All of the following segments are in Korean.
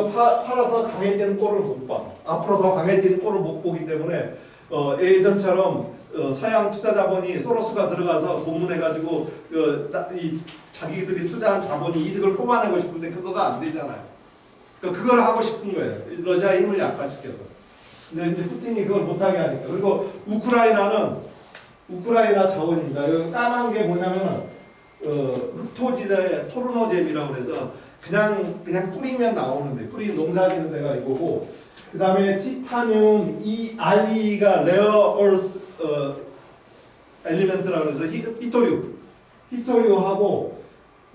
이거 팔아서 강해지는 꼴을 못 봐. 앞으로 더 강해지는 꼴을 못 보기 때문에 예전처럼 서양 투자 자본이 소로스가 들어가서 고문해가지고 이 자기들이 투자한 자본이 이득을 뽑아내고 싶은데 그거가 안 되잖아요. 그걸 하고 싶은 거예요. 러시아의 힘을 약화시켜서. 근데 이제 푸틴이 그걸 못하게 하니까. 그리고 우크라이나 자원입니다. 여기 까만 게 뭐냐면은 흑토지대 토르노잼이라고 그래서 그냥 뿌리면 나오는데 뿌리 농사지는 데가 이거고, 그 다음에 티타늄 RE가 레어 얼스 엘리멘트라고 해서 히토류하고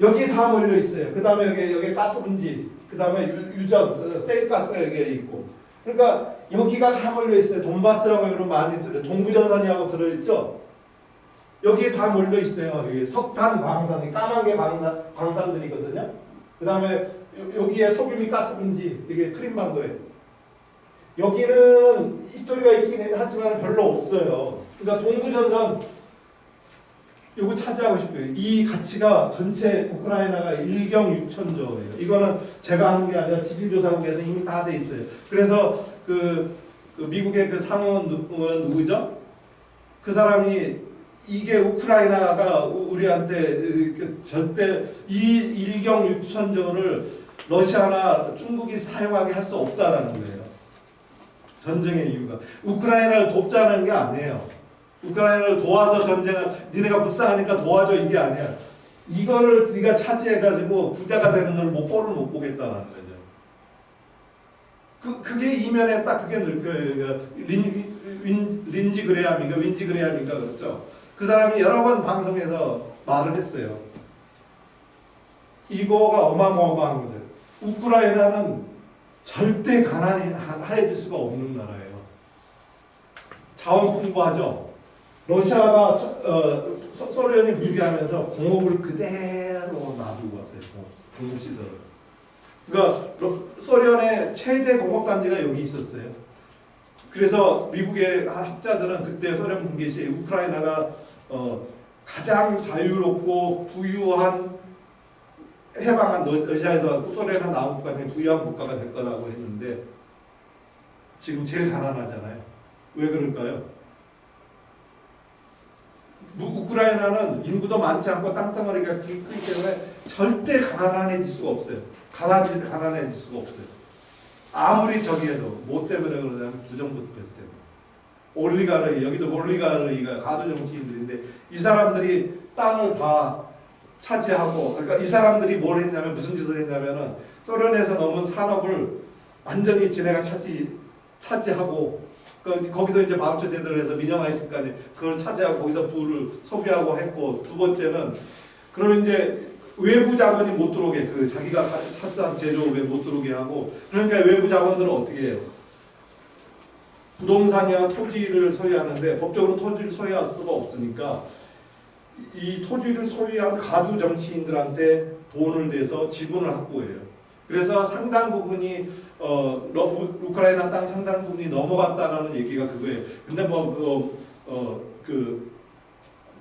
여기에 다 몰려 있어요. 그 다음에 여기 가스 분지, 그 다음에 유전 세일가스가 여기에 있고, 그러니까 여기가 다 몰려 있어요. 돈바스라고 여러분 많이 들어요. 동부전선이라고 들어있죠. 여기에 다 몰려 있어요. 여기 석탄 광산이 까만 게 광산들이거든요. 그 다음에 여기에 소규모 가스 분지, 이게 크림반도에. 여기는 히스토리가 있긴 하지만 별로 없어요. 그러니까 동부전선 요거 차지하고 싶어요. 이 가치가 전체 우크라이나가 1경 6천조예요. 이거는 제가 하는 게 아니라 지질조사국에서 이미 다 돼 있어요. 그래서 그 미국의 그 상원 누구죠? 그 사람이 이게 우크라이나가 우리한테 절대 이 1경 6천조를 러시아나 중국이 사용하게 할 수 없다라는 거예요. 전쟁의 이유가 우크라이나를 돕자는 게 아니에요. 우크라이나를 도와서 전쟁을 니네가 불쌍하니까 도와줘 이게 아니야. 이거를 네가 차지해가지고 부자가 되는 걸 꼴을 못 보겠다는 거죠. 그게 이면에 딱 그게 느껴요. 윈지 그레함인가 그렇죠. 그 사람이 여러 번 방송에서 말을 했어요. 이거가 어마어마한 거죠. 우크라이나는 절대 가난해질 수가 없는 나라예요. 자원 풍부하죠. 러시아가 소련이 붕괴하면서 공업을 그대로 놔두고 왔어요. 공업시설을. 그러니까 소련의 최대 공업단지가 여기 있었어요. 그래서 미국의 학자들은 그때 소련 붕괴 시에 우크라이나가 가장 자유롭고 부유한 해방한 러시아에서 소련에 나온 국가 중에 부유한 국가가 될 거라고 했는데 지금 제일 가난하잖아요. 왜 그럴까요? 우크라이나는 인구도 많지 않고 땅덩어리가 크기 때문에 절대 가난해질 수가 없어요. 가난해질 수가 없어요. 아무리 저기 해도 뭐 때문에 그러냐면 부정부패 때문에. 여기도 올리가르이가 가두 정치인들인데 이 사람들이 땅을 다 차지하고, 그러니까 이 사람들이 뭘 했냐면 무슨 짓을 했냐면은 소련에서 넘은 산업을 완전히 지네가 차지하고, 거기도 이제 바우처 제도를 해서 민영화 했으니까 그걸 차지하고 거기서 부를 소비하고 했고, 두 번째는 그러면 이제 외부 자본이 못 들어오게, 그 자기가 차지한 제조업에 못 들어오게 하고, 그러니까 외부 자본들은 어떻게 해요? 부동산이나 토지를 소유하는데 법적으로 토지를 소유할 수가 없으니까 이 토지를 소유한 가두 정치인들한테 돈을 내서 지분을 확보해요. 그래서 상당 부분이 우크라이나 땅 상당 부분이 넘어갔다라는 얘기가 그거예요. 근데 그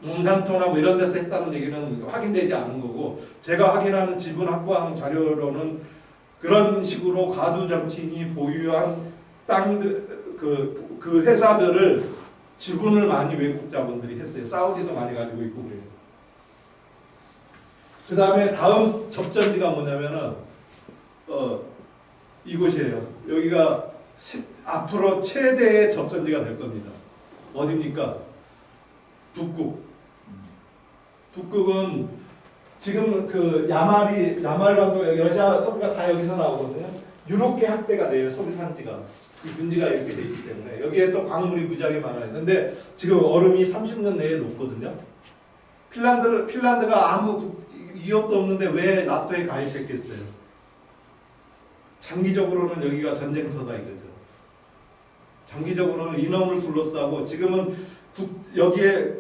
몽산토나 뭐 이런 데서 했다는 얘기는 확인되지 않은 거고, 제가 확인하는 지분 확보한 자료로는 그런 식으로 가두 정치인이 보유한 땅들 그 회사들을 지분을 많이 외국 자본들이 했어요. 사우디도 많이 가지고 있고 그래요. 그 다음에 다음 접전지가 뭐냐면은 이곳이에요. 여기가 앞으로 최대의 접전지가 될 겁니다. 어디입니까? 북극은 지금 그 야말반도 러시아 서부가 다 여기서 나오거든요. 유럽계 확대가 돼요. 소비 산지가. 이 분지가 이렇게 돼 있기 때문에 여기에 또 광물이 무지하게 많아요. 근데 지금 얼음이 30년 내에 녹거든요. 핀란드가 아무 위협도 없는데 왜 나토에 가입했겠어요? 장기적으로는 여기가 전쟁터다 이거죠. 장기적으로는 이놈을 둘러싸고 지금은 여기에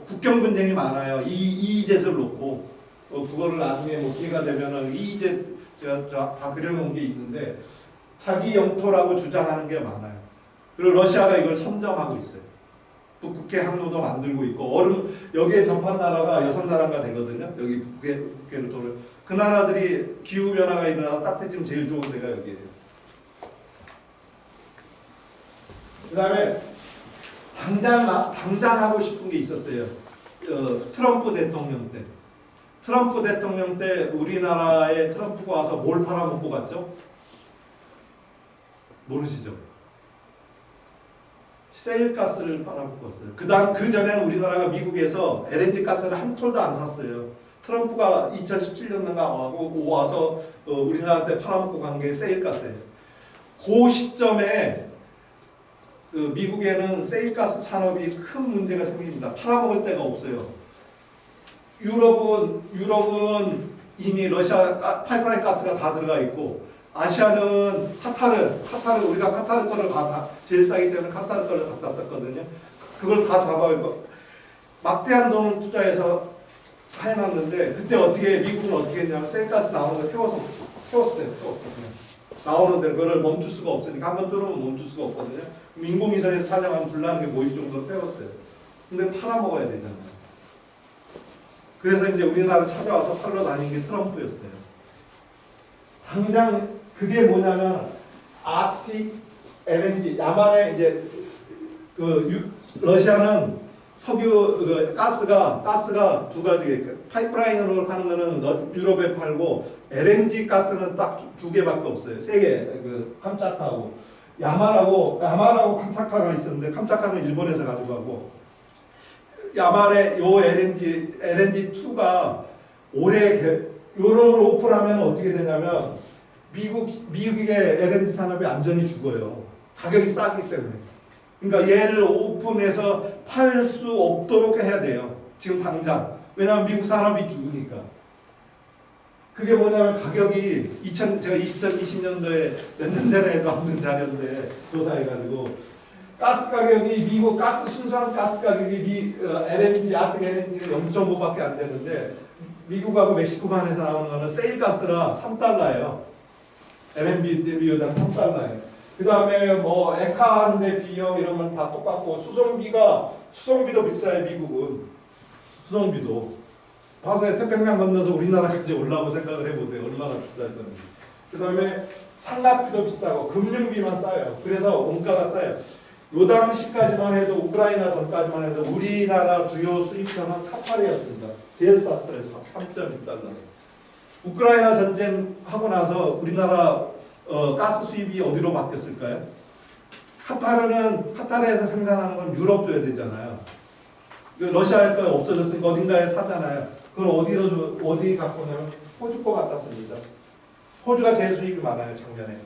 국경 분쟁이 많아요. 이이젯을 놓고 그거를 나중에 뭐 기회가 되면은 이이젯 제가 다 그려놓은 게 있는데 자기 영토라고 주장하는 게 많아요. 그리고 러시아가 이걸 선점하고 있어요. 북극해 항로도 만들고 있고 얼음 여기에 접한 나라가 6나라가 되거든요. 여기 북극해를 도를 그 나라들이 기후 변화가 일어나서 따뜻해지면 제일 좋은 데가 여기예요. 그다음에 당장 하고 싶은 게 있었어요. 트럼프 대통령 때. 트럼프 대통령 때 우리나라에 트럼프가 와서 뭘 팔아먹고 갔죠? 모르시죠? 세일가스를 팔아먹고 갔어요. 그 전에는 우리나라가 미국에서 LNG 가스를 한 톨도 안 샀어요. 트럼프가 2017년인가 와서 우리나라한테 팔아먹고 간 게 세일가스예요. 그 시점에 그 미국에는 세일가스 산업이 큰 문제가 생깁니다. 팔아먹을 데가 없어요. 유럽은 이미 러시아 파이프라인 가스가 다 들어가 있고 아시아는 카타르 우리가 카타르 거를 다 제일 싸기 때문에 카타르 거를 갖다 썼거든요. 그걸 다 잡아오고 막대한 돈을 투자해서 해놨는데 그때 미국은 어떻게 했냐면 세일가스 나오는 거 태웠어요. 그냥 나오는데 그거를 멈출 수가 없으니까 한번 뚫으면 멈출 수가 없거든요. 그럼 인공위성에서 촬영하면 불나는 게 보일 정도로 태웠어요. 근데 팔아먹어야 되잖아요. 그래서 이제 우리나라 찾아와서 팔러 다닌 게 트럼프였어요. 당장 그게 뭐냐면 아틱 LNG 야만에 이제 러시아는 석유 가스가 두 가지 파이프라인으로 하는 거는 유럽에 팔고 LNG 가스는 딱 두 개밖에 없어요. 세 개. 캄차카하고 야마라고 캄차카가 있었는데 캄차카는 일본에서 가져가고 야말의 요 LNG2가 올해 요런을 오픈하면 어떻게 되냐면 미국의 LNG 산업이 안전히 죽어요. 가격이 싸기 때문에. 그러니까 얘를 오픈해서 팔 수 없도록 해야 돼요. 지금 당장. 왜냐하면 미국 산업이 죽으니까. 그게 뭐냐면 가격이 제가 2020년도에 몇 년 전에도 한번 자료인데 조사해가지고 가스 가격이 미국 순수한 가스 가격이 LNG 아틱 LNG가 0.5밖에 안 되는데 미국하고 멕시코만에서 나오는 거는 세일 가스라 3달러예요. LNB당 3달러예요. 그 다음에 뭐 액화하는데 비용 이런 건 다 똑같고 수송비도 비싸요. 미국은 수송비도. 봐서 태평양 건너서 우리나라까지 올라오고 생각을 해보세요. 얼마나 비쌀 건지. 그 다음에 상납비도 비싸고 금융비만 싸요. 그래서 원가가 싸요. 요 당시까지만 해도 우크라이나 전까지만 해도 우리나라 주요 수입처는 카타르였습니다. 제일 쌌어요. 3.1달러. 우크라이나 전쟁하고 나서 우리나라 가스 수입이 어디로 바뀌었을까요? 카타르에서 생산하는 건 유럽 줘야 되잖아요. 러시아에 거 없어졌으니까 어딘가에 사잖아요. 그걸 어디 갖고 오냐면 호주 거 갖다 씁니다. 호주가 제일 수입이 많아요. 작년에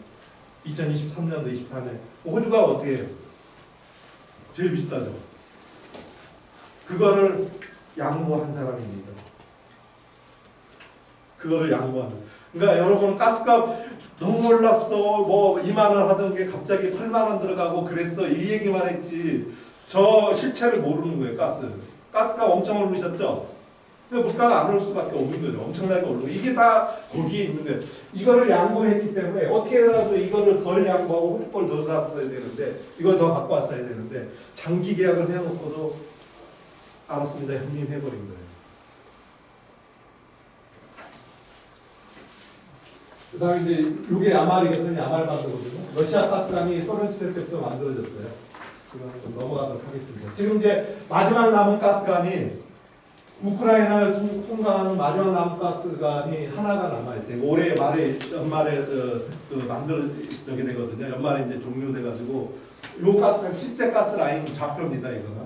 2023년도 24년 호주가 어떻게 해요? 제일 비싸죠. 그거를 양보한 사람입니다. 그거를 양보하는. 그러니까 여러분 가스값 너무 올랐어. 뭐 2만 원 하던 게 갑자기 8만 원 들어가고 그랬어. 이 얘기만 했지. 저 실체를 모르는 거예요. 가스값 엄청 오르셨죠. 물가가 안 올 수밖에 없는 거죠. 엄청나게 오르고 이게 다 거기에 있는데 이거를 양보했기 때문에 어떻게 해라도 이거를 덜 양보하고 호주 걸 더 샀어야 되는데 이걸 더 갖고 왔어야 되는데 장기 계약을 해놓고도 알았습니다. 형님 해버린 거예요. 그 다음에 이제 이게 야말이거든요. 야말반도거든요. 러시아 가스관이 소련 시대 때부터 만들어졌어요. 이거는 좀 넘어가도록 하겠습니다. 지금 이제 마지막 남은 가스관이 우크라이나를 통과하는 마지막 남은 가스관이 하나가 남아있어요. 올해 연말에 만들어지게 되거든요. 연말에 이제 종료돼가지고 요 가스관 실제 가스 라인 좌표입니다. 이거는.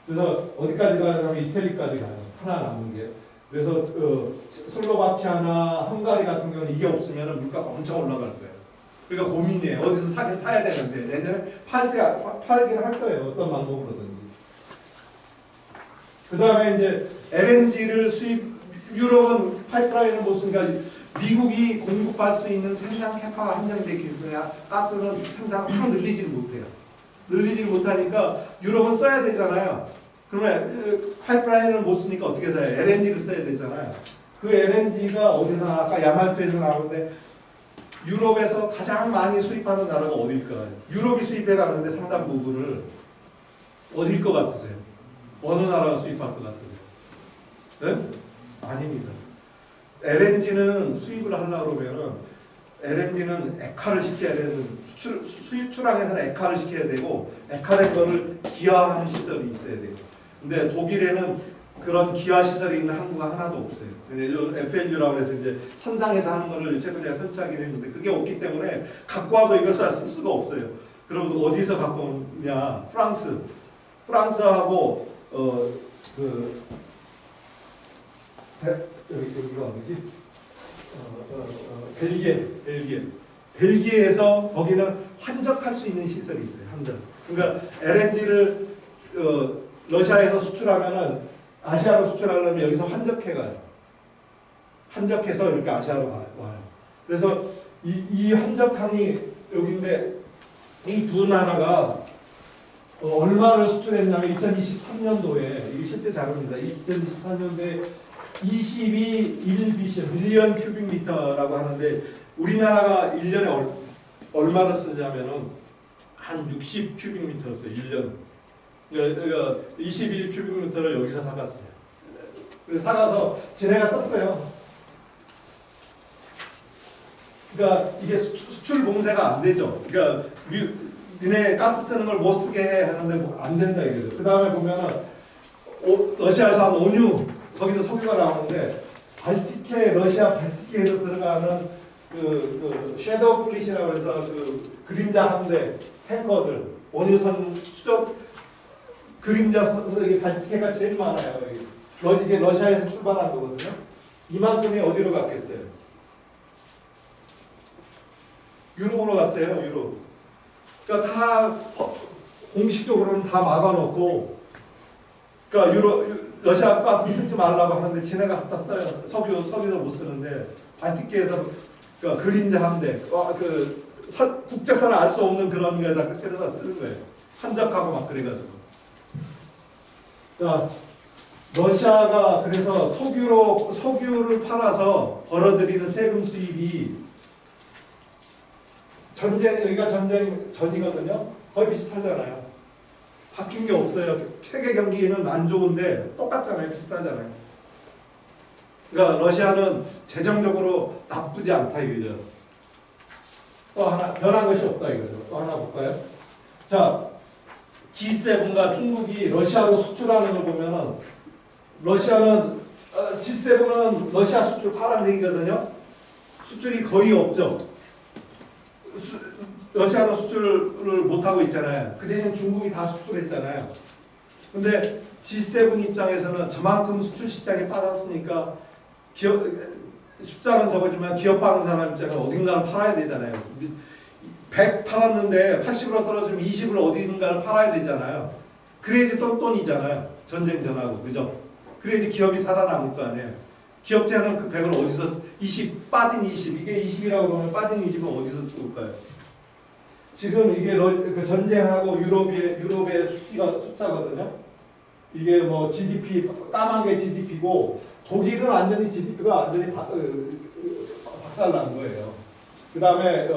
그래서 어디까지 가냐면 이태리까지 가요. 하나 남은 게. 그래서 슬로바키아나 헝가리 같은 경우는 이게 없으면 물가가 엄청 올라갈 거예요. 그러니까 고민이에요. 어디서 사야 되는데 내년에 팔긴 할 거예요. 어떤 방법으로든지. 그 다음에 이제 LNG를 유럽은 파이프라인을 못 쓰니까 미국이 공급할 수 있는 생산 캐파가 한정되어 있기 때문에 가스는 생산을 확 늘리질 못해요. 늘리질 못하니까 유럽은 써야 되잖아요. 그러면 파이프라인을 못 쓰니까 어떻게 돼요? LNG를 써야 되잖아요. 그 LNG가 어디서 아까 야말토에서 나오는데 유럽에서 가장 많이 수입하는 나라가 어딜까요? 유럽이 수입해 가는데 상당 부분을 어딜 것 같으세요? 어느 나라가 수입할 것 같으세요? 네? 아닙니다. LNG는 수입을 하려고 그러면은 LNG는 액화를 시켜야 되는 수입 출항에서는 액화를 시켜야 되고 액화된 거를 기화하는 시설이 있어야 돼요. 근데 독일에는 그런 기화 시설이 있는 항구가 하나도 없어요. FLU라고 해서 이제 선상에서 하는 거를 최근에 설치하긴 했는데 그게 없기 때문에 갖고 와도 이것을 쓸 수가 없어요. 그럼 어디서 갖고 오냐? 프랑스하고 여기가 어디지? 벨기에에서 거기는 환적할 수 있는 시설이 있어요. 환적. 그러니까 LNG를 러시아에서 수출하면은 아시아로 수출하려면 여기서 환적해가요. 환적해서 이렇게 아시아로 와요. 그래서 이 환적항이 여기인데 이 두 나라가 얼마를 수출했냐면 2023년도에 이게 실제 자료입니다. 2023년도에 22.1BCM 밀리언 큐빅미터라고 하는데 우리나라가 1년에 얼마를 쓰냐면은 한 60 큐빅미터를 써요. 1년. 그러니까 21 큐빅미터를 여기서 사갔어요. 그래서 사가서 지네가 썼어요. 그러니까 이게 수출 봉쇄가 안 되죠. 그러니까 니네 가스 쓰는 걸 못 쓰게 해 하는데 뭐 안 된다 이거죠. 그 다음에 보면은 러시아에서 한 온유 거기도 석유가 나오는데 발티케 러시아 발티케에서 들어가는 그 섀도우 플릿이라고 해서 그 그림자 함대 탱커들 원유선 추적 그림자 이게 발티케가 제일 많아요. 이게 러시아에서 출발한 거거든요. 이만큼이 어디로 갔겠어요? 유럽으로 갔어요. 유럽. 그러니까 다 공식적으로는 다 막아놓고, 그러니까 러시아 가스 쓰지 말라고 하는데 지네가 갖다 써요. 석유도 못 쓰는데 발티케에서 그러니까 그림자 함대, 국제선을 알 수 없는 그런 거에다 데려다 쓰는 거예요. 한적하고 막 그래가지고. 자, 러시아가 그래서 석유를 팔아서 벌어들이는 세금 수입이 여기가 전쟁 전이거든요. 거의 비슷하잖아요. 바뀐 게 없어요. 세계 경기는 안 좋은데 똑같잖아요. 비슷하잖아요. 그러니까 러시아는 재정적으로 나쁘지 않다 이거죠. 또 하나 변한 것이 없다 이거죠. 또 하나 볼까요? 자, G7과 중국이 러시아로 수출하는 걸 보면은 러시아는 G7은 러시아 수출 파란색이거든요. 수출이 거의 없죠. 러시아도 수출을 못하고 있잖아요. 그 대신 중국이 다 수출했잖아요. 근데 G7 입장에서는 저만큼 수출 시장에 빠졌으니까 숫자는 적어지만 기업하는 사람 입장에서 어딘가를 팔아야 되잖아요. 100 팔았는데 80으로 떨어지면 20을 어딘가를 팔아야 되잖아요. 그래야지 똔똔이잖아요. 전쟁 전하고 그죠? 그래야지 기업이 살아남을 거 아니에요. 기업체는 그 100을 어디서 20 빠진 20 이게 20이라고 그러면 빠진 20은 어디서 찍을까요? 지금 이게 그 전쟁하고 유럽의 숫자거든요. 이게 뭐 GDP 까만 게 GDP고 독일은 완전히 GDP가 완전히 박살난 거예요. 그 다음에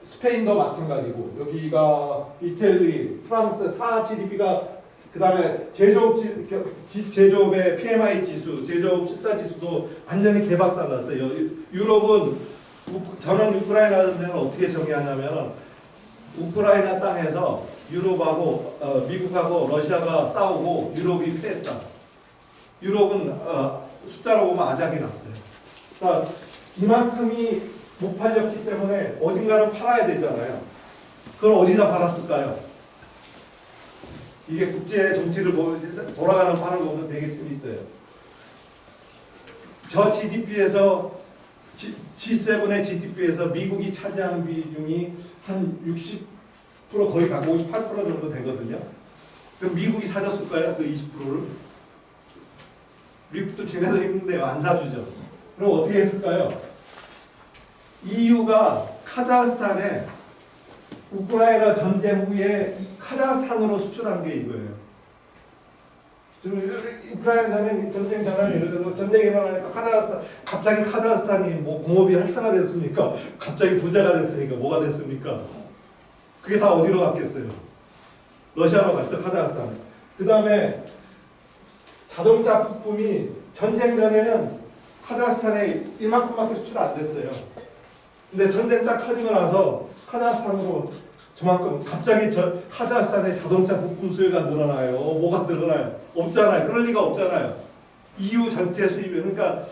스페인도 마찬가지고 여기가 이태리, 프랑스 다 GDP가 그 다음에 제조업의 PMI 지수, 제조업 실사 지수도 완전히 개박살났어요. 유럽은 저는 우크라이나 전쟁을 어떻게 정의하냐면 우크라이나 땅에서 유럽하고 미국하고 러시아가 싸우고 유럽이 패했다. 유럽은 숫자로 보면 아작이 났어요. 그러니까 이만큼이 못 팔렸기 때문에 어딘가를 팔아야 되잖아요. 그걸 어디다 팔았을까요? 이게 국제 정치를 돌아가는 판을 보면 되게 재밌어요. 저 GDP에서 G7의 GDP에서 미국이 차지하는 비중이 한 60% 거의 가고 58% 정도 되거든요. 그럼 미국이 사줬을까요? 그 20%를? 미국도 지네도 힘든데 안 사주죠. 그럼 어떻게 했을까요? EU가 카자흐스탄에 우크라이나 전쟁 후에 카자흐스탄으로 수출한 게 이거예요. 지금 우크라이나 전쟁 전환이 이러죠. 전쟁이 일어나니까 갑자기 카자흐스탄이 뭐 공업이 활성화됐습니까? 갑자기 부자가 됐으니까 뭐가 됐습니까? 그게 다 어디로 갔겠어요? 러시아로 갔죠. 카자흐스탄에. 그 다음에 자동차 부품이 전쟁 전에는 카자흐스탄에 이만큼밖에 수출 안 됐어요. 근데 전쟁 딱 터지고 나서 카자흐스탄으로 저만큼 갑자기 카자흐스탄의 자동차 부품 수요가 늘어나요. 뭐가 늘어나요? 없잖아요. 그럴 리가 없잖아요. EU 전체 수입이. 그러니까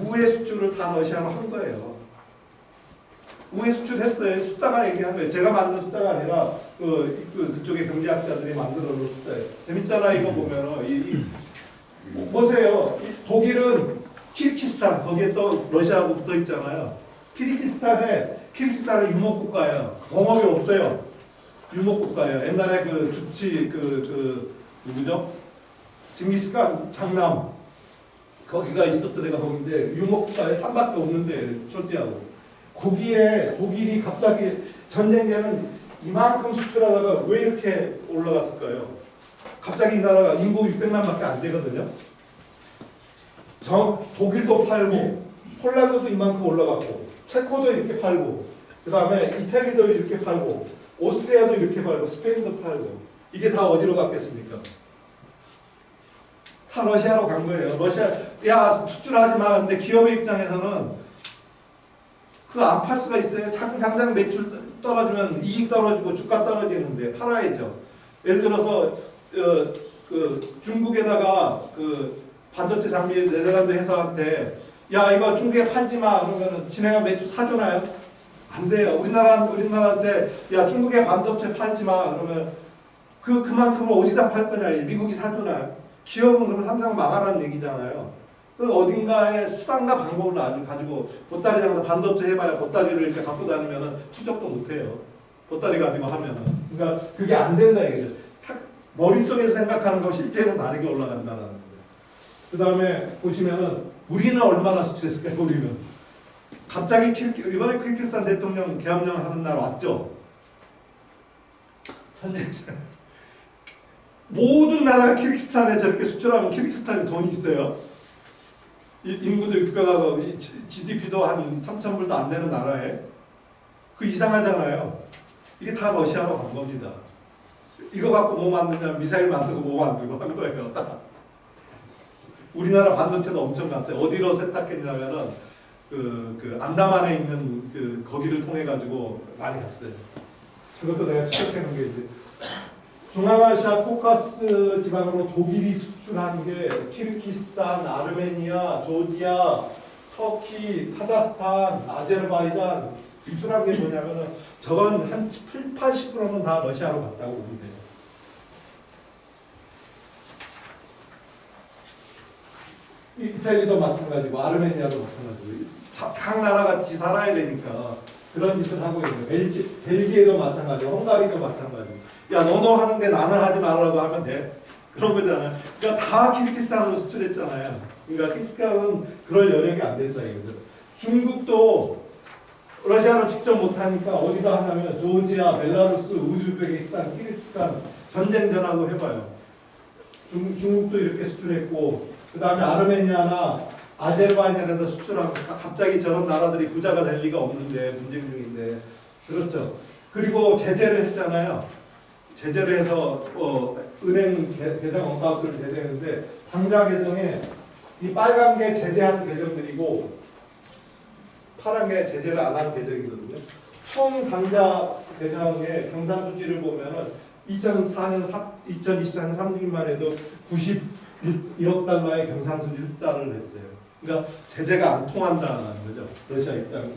우회 수출을 다 러시아로 한 거예요. 우회 수출했어요. 숫자가 얘기한 거예요. 제가 만든 숫자가 아니라 그쪽의 경제학자들이 만들어 놓은 숫자예요. 재밌잖아요. 이거 보면은 보세요. 독일은 키르기스탄 거기에 또 러시아하고 붙어 있잖아요. 키르기스탄은 유목국가예요. 공업이 없어요. 유목국가예요. 옛날에 그 주치 누구죠? 징기스칸 장남 거기가 있었던 데가 거긴데 유목국가에 산밖에 없는데 초지하고 거기에 독일이 갑자기 전쟁에는 이만큼 수출하다가 왜 이렇게 올라갔을까요? 갑자기 이 나라가 인구 600만밖에 안 되거든요. 독일도 팔고 폴란드도 이만큼 올라갔고 체코도 이렇게 팔고 그 다음에 이탈리아도 이렇게 팔고 오스트리아도 이렇게 팔고 스페인도 팔고 이게 다 어디로 갔겠습니까? 다 러시아로 간 거예요. 러시아 야 수출하지 마. 근데 기업의 입장에서는 그거 안 팔 수가 있어요. 당장 매출 떨어지면 이익 떨어지고 주가 떨어지는데 팔아야죠. 예를 들어서 중국에다가 반도체 장비 네덜란드 회사한테 야 이거 중국에 팔지 마 그러면 지네가 매출 사주나요? 안 돼요. 우리나라한테 야 중국에 반도체 팔지 마 그러면 그만큼을 어디다 팔 거냐? 미국이 사주나요? 기업은 그러면 삼성 망하라는 얘기잖아요. 어딘가에 수단과 방법을 가지고 보따리 장사 반도체 해봐야 보따리를 이렇게 갖고 다니면은 추적도 못해요. 보따리 가지고 하면은. 그러니까 그게 안 된다 이거죠. 머릿속에서 생각하는 거 실제로 다르게 올라간다는 거예요. 그 다음에 보시면은 우리는 얼마나 수출했을까요? 우리는 갑자기 이번에 키르기스탄 대통령 계엄령을 하는 날 왔죠. 모든 나라가 키르기스탄에 저렇게 수출하면 키르기스탄에 돈이 있어요. 인구도 600하고 GDP도 한 3,000불도 안 되는 나라에 그 이상하잖아요. 이게 다 러시아로 간 겁니다. 이거 갖고 뭐 만드냐 미사일 만들고 뭐 만들고 한 거예요. 우리나라 반도체도 엄청 갔어요. 어디로 세탁했냐면은 안다만에 있는 거기를 통해 가지고 많이 갔어요. 그것도 내가 추적해 놓은 게 이제 중앙아시아 코카스 지방으로 독일이 수출한 게 키르기스탄, 아르메니아, 조지아, 터키, 카자흐스탄, 아제르바이잔 수출한 게 뭐냐면은 저건 한 7, 80%는 다 러시아로 갔다고 보면 돼요. 이탈리아도 마찬가지고 아르메니아도 마찬가지고 각 나라같이 살아야 되니까 그런 짓을 하고 있는 거예요. 벨기에도 마찬가지고 헝가리도 마찬가지고 야 너도 하는데 나는 하지 말라고 하면 돼. 그런 거잖아요. 그러니까 다 키르기스탄으로 수출했잖아요. 그러니까 키르기스탄은 그럴 여력이 안 된다 이거죠. 중국도 러시아로 직접 못하니까 어디다 하냐면 조지아, 벨라루스, 우즈베키스탄, 키르기스탄 전쟁 전하고 해봐요. 중국도 이렇게 수출했고 그 다음에 아르메니아나 아제르바이잔에다 수출하고 갑자기 저런 나라들이 부자가 될 리가 없는데 분쟁 중인데 그렇죠. 그리고 제재를 했잖아요. 제재를 해서 은행 계정 원가업들을 제재했는데 당좌 계정에 이 빨간 게 제재한 계정들이고 파란 게 제재를 안 한 계정이거든요. 총 당좌 계정의 경상수지를 보면은 2024년 3분기만 해도 91억 달러의 경상수지 흑자를 냈어요. 그러니까 제재가 안 통한다는 거죠. 러시아 입장에서.